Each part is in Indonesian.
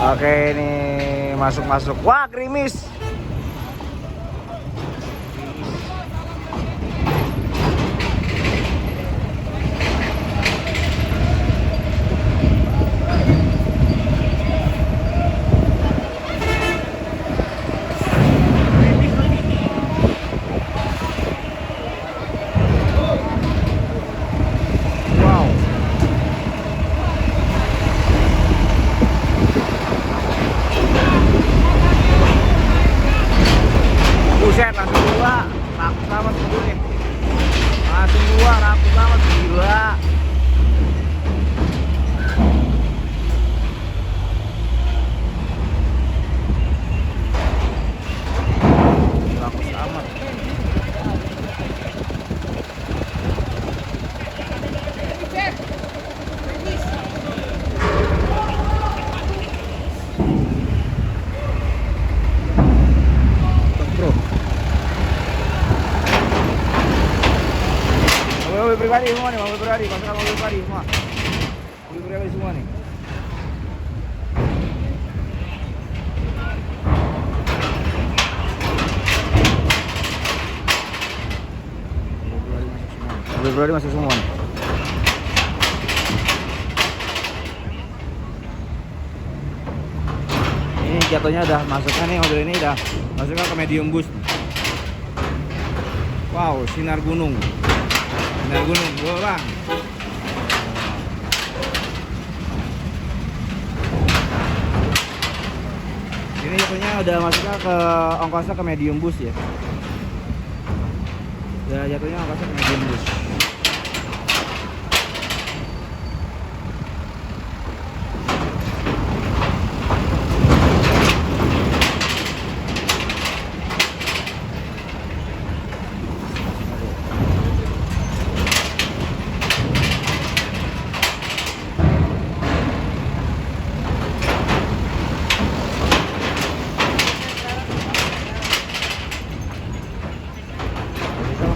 Oke, ini masuk. Wah, gerimis. Buset, langsung dua. Rakus banget mobilnya. Langsung dua, rakus banget. Gila. Rakus amat. Mobil pribadi semua nih, mobil pribadi, pasukan mobil pribadi semua. Mobil pribadi semua nih. Mobil pribadi masuk semua nih. Ini jatuhnya udah masuknya nih, mobil ini udah masuknya ke medium bus. Wow, sinar gunung. Sinar gunung, bang. Ini jatuhnya udah masuknya ke ongkosnya ke medium bus ya. Udah jatuhnya ongkosnya ke medium bus.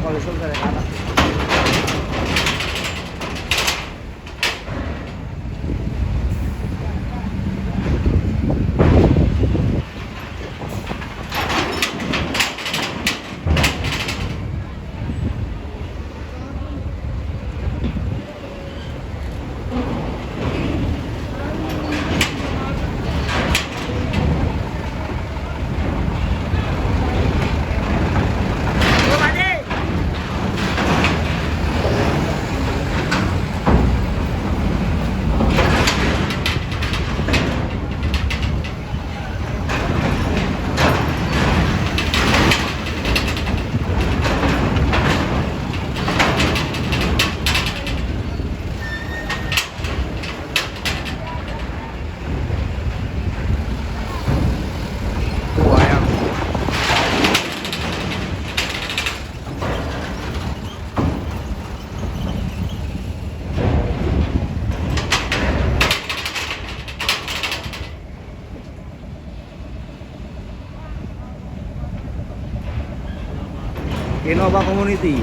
Kalau itu dari atas. Innova Community.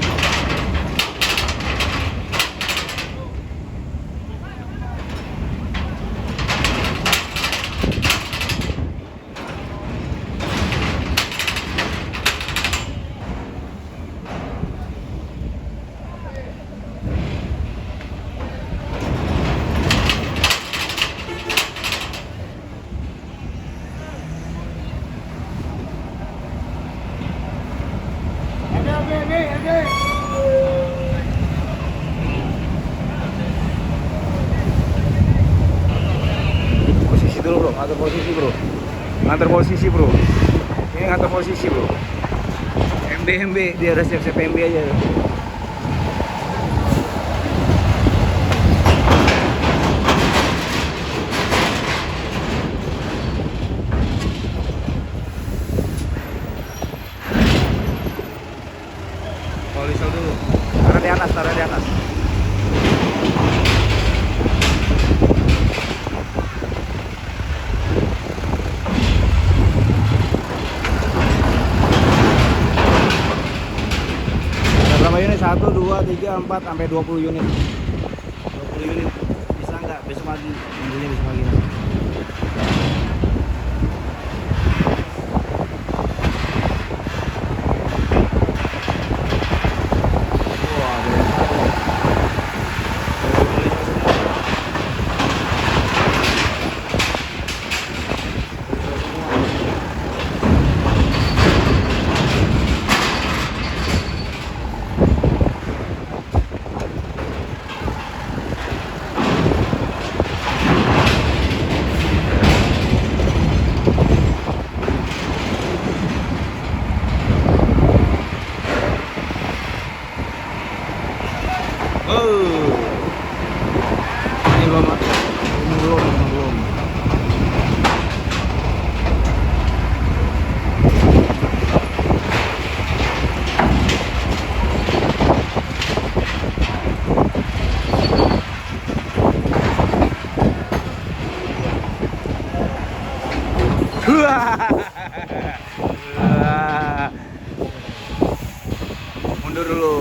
Posisi dulu bro, ngatur posisi bro. Ngatur posisi bro. Ini ngatur posisi bro. MB dia udah siap-siap MB aja. Polisol dulu. Taruh di atas, taruh di atas. Berapa unit? 1, 2, 3, 4, sampai 20 unit. 20 unit. Bisa nggak? Besok pagi. Minggunya besok pagi. Wah. Mundur dulu.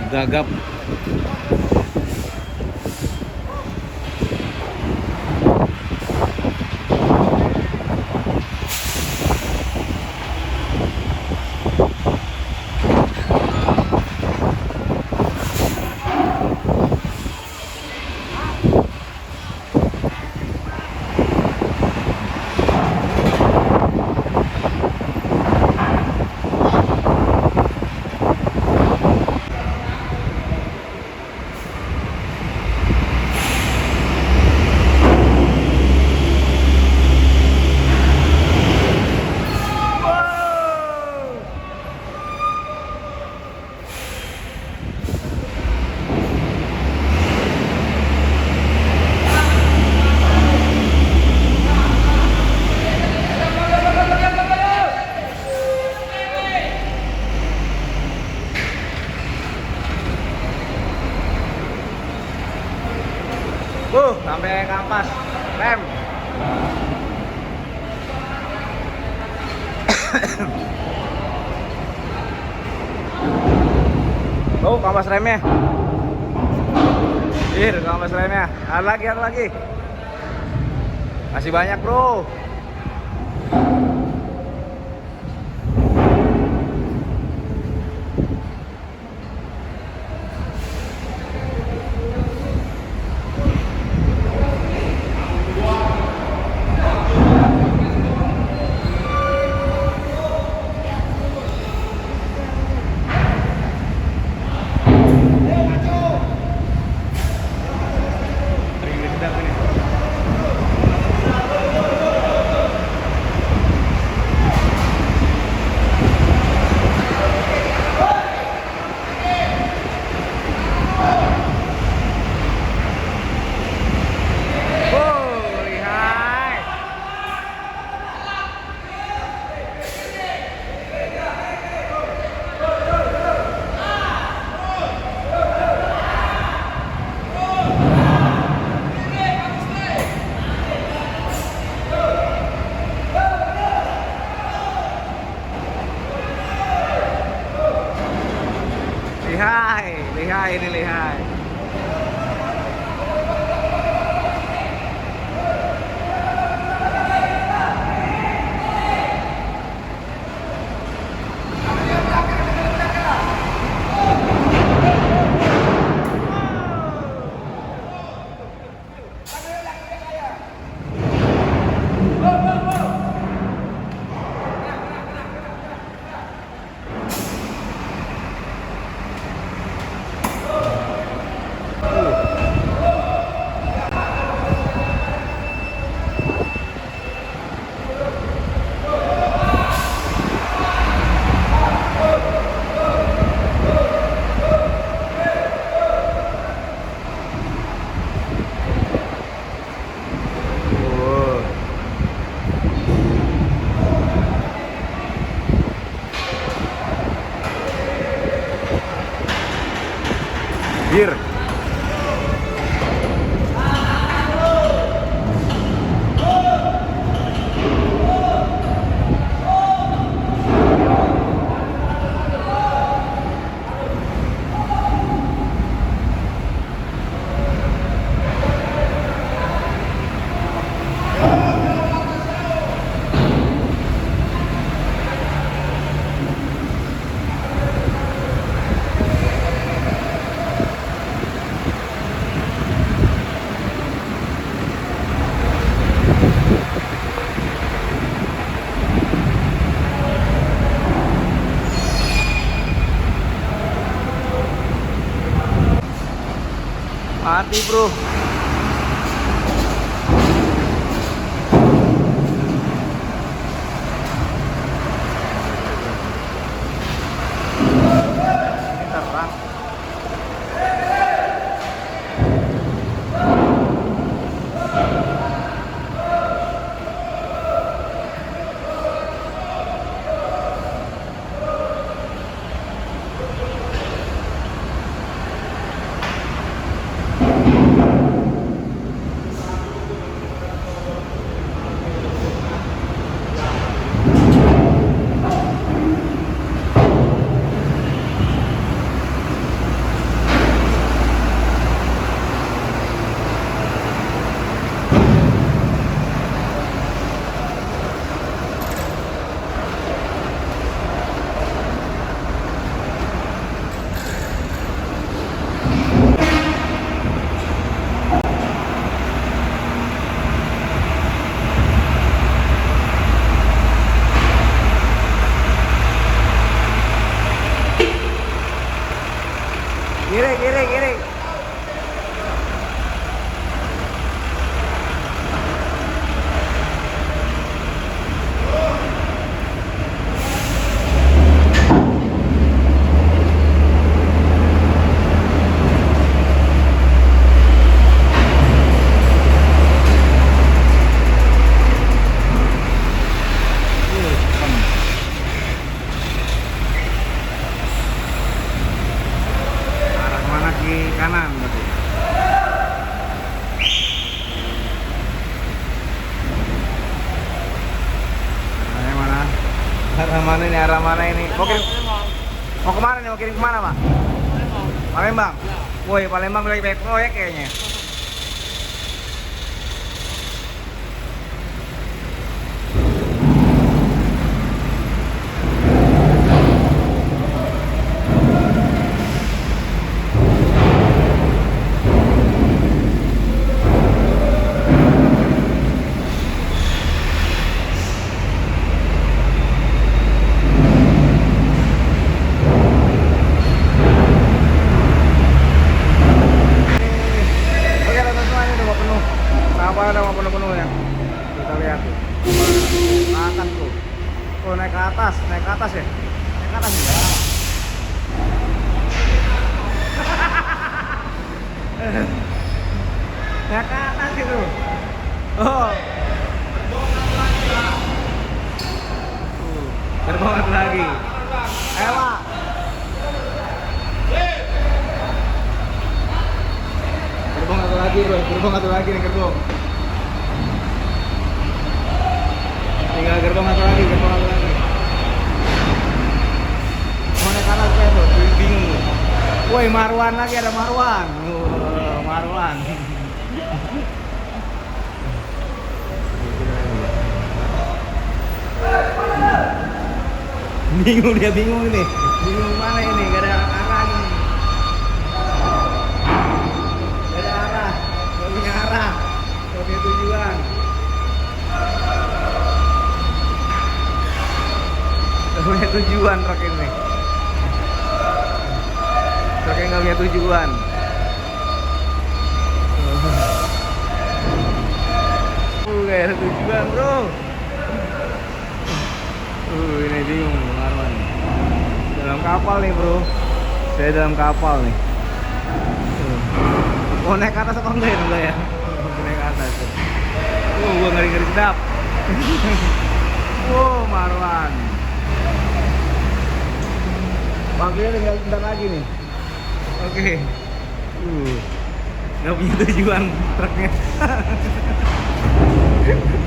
Gagap. Sampai kampas rem. Tuh kampas remnya. Kampas remnya. Ada lagi. Masih banyak, bro. Lihai. Gear. Mati, bro. Arah mana ini? Arah mana ini? Mau kemana nih? Mau kirim kemana, Pak? Palembang. Woi, Palembang lagi banyak proyek kayaknya. Udah mau penuh-penuh ya. Kita lihat tuh. Ke atas tuh. Oh, naik ke atas ya. Naik ke atas ya. Naik ke atas itu. Oh. Gerbong satu lagi. Ayo, Pak. Gerbong satu lagi, bro. Gerbong satu lagi nih, gerbong. Tinggal gerbong satu lagi. Mau naik kanan kayak tuh, bingung. Woi, Marwan lagi, ada Marwan. Marwan. Bingung dia, bingung ini. Bingung mana ini, gak ada arah ini. Gak ada arah, gak punya arah, gak punya tujuan. Gak punya tujuan truk ini. Truknya gak punya tujuan. Gak ada tujuan, bro. Ini bingung Bang Arman. Dalam kapal nih, bro. Saya dalam kapal nih. Mau naik ke atas atau enggak ya? Naik ke atas. Gua ngeri-ngeri sedap. Wow, Marwan. Panggilnya tinggal bentar lagi nih. Oke. Nggak punya tujuan truknya.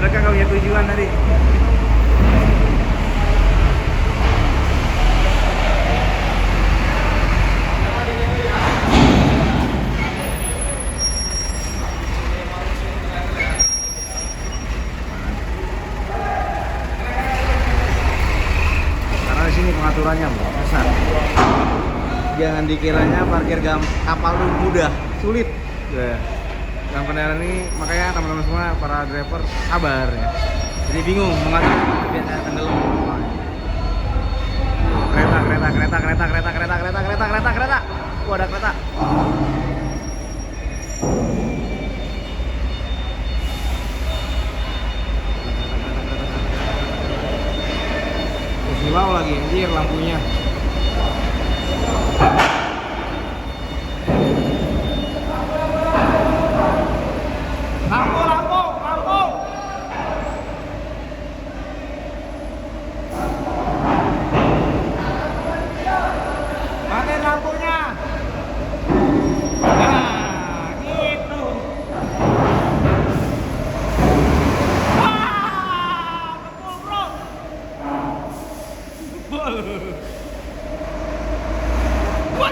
Truknya nggak punya tujuan tadi. Karena di sini pengaturannya besar. Jangan dikiranya parkir kapal itu mudah, sulit. Ya. Dalam kendaraan ini makanya teman-teman semua para driver sabar ya. Jadi bingung mengatur biar tenggelam. Kereta. Oh, ada kereta. Silau lagi anjir lampunya. Lampu. Matiin lampunya. Nah, gitu. Wah, betul, bro. Betul. What?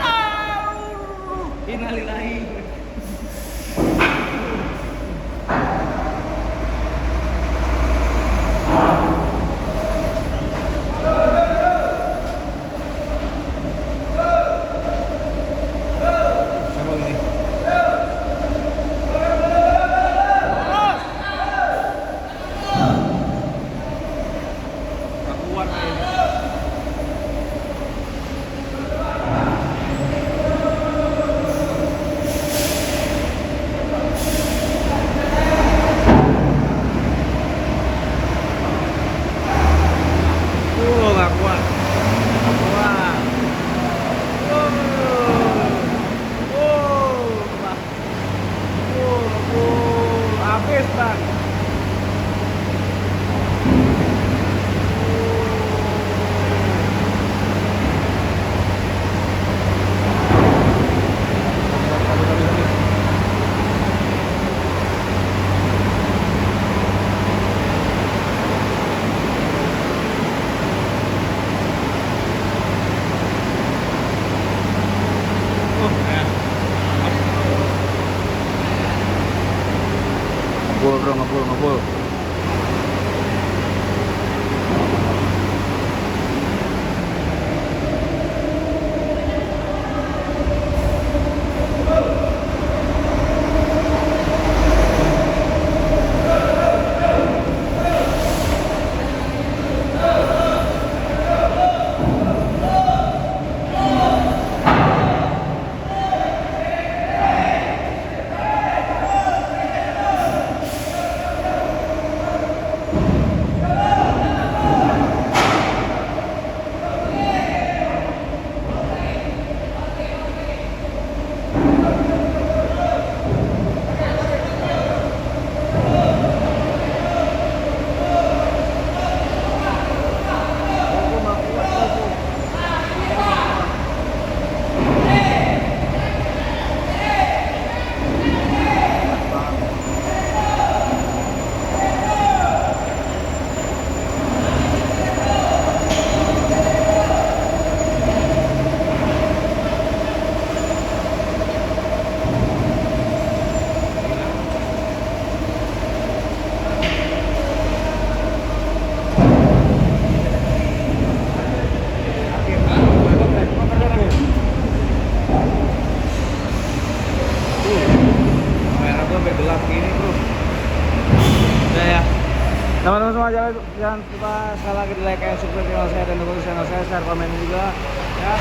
Teman-teman semua jangan lupa sekali lagi di like and subscribe channel saya dan dukung channel saya, share komen juga ya.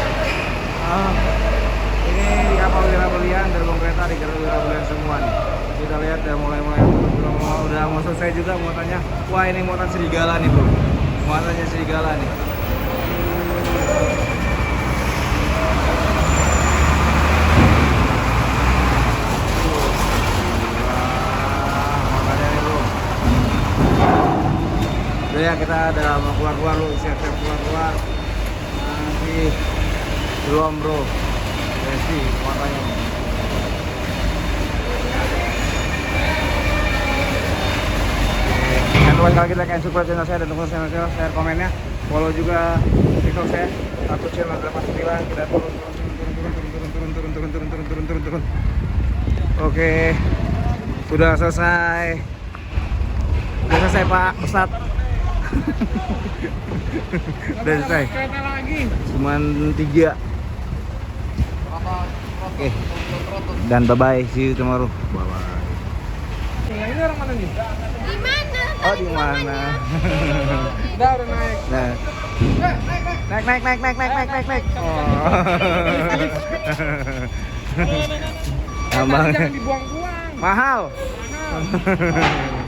Ini di kapal Wirabelian, gerbong kereta di gerbong Wirabelian semua nih. Kita lihat udah mulai udah mau selesai juga muatannya. Wah, ini muatan serigala nih bro, muatannya serigala nih. Udah ya, kita ada mau keluar lu, siap-siap keluar nanti belum bro, Resi makanya. Jangan lupa sekali kita like, subscribe channel saya dan dukung channel saya, share komennya, follow juga TikTok saya @channel89. Kita turun. Oke, udah selesai Pak Ustadz. Udah selesai. Kereta lagi. Cuman 3. Oke. Dan bye-bye, see you tomorrow. Bye-bye. Ini orang mana nih? Di mana? Oh, di mana? Udah naik. Nah. Naik. Oh. Abang. Jangan dibuang-buang. Mahal. Mahal.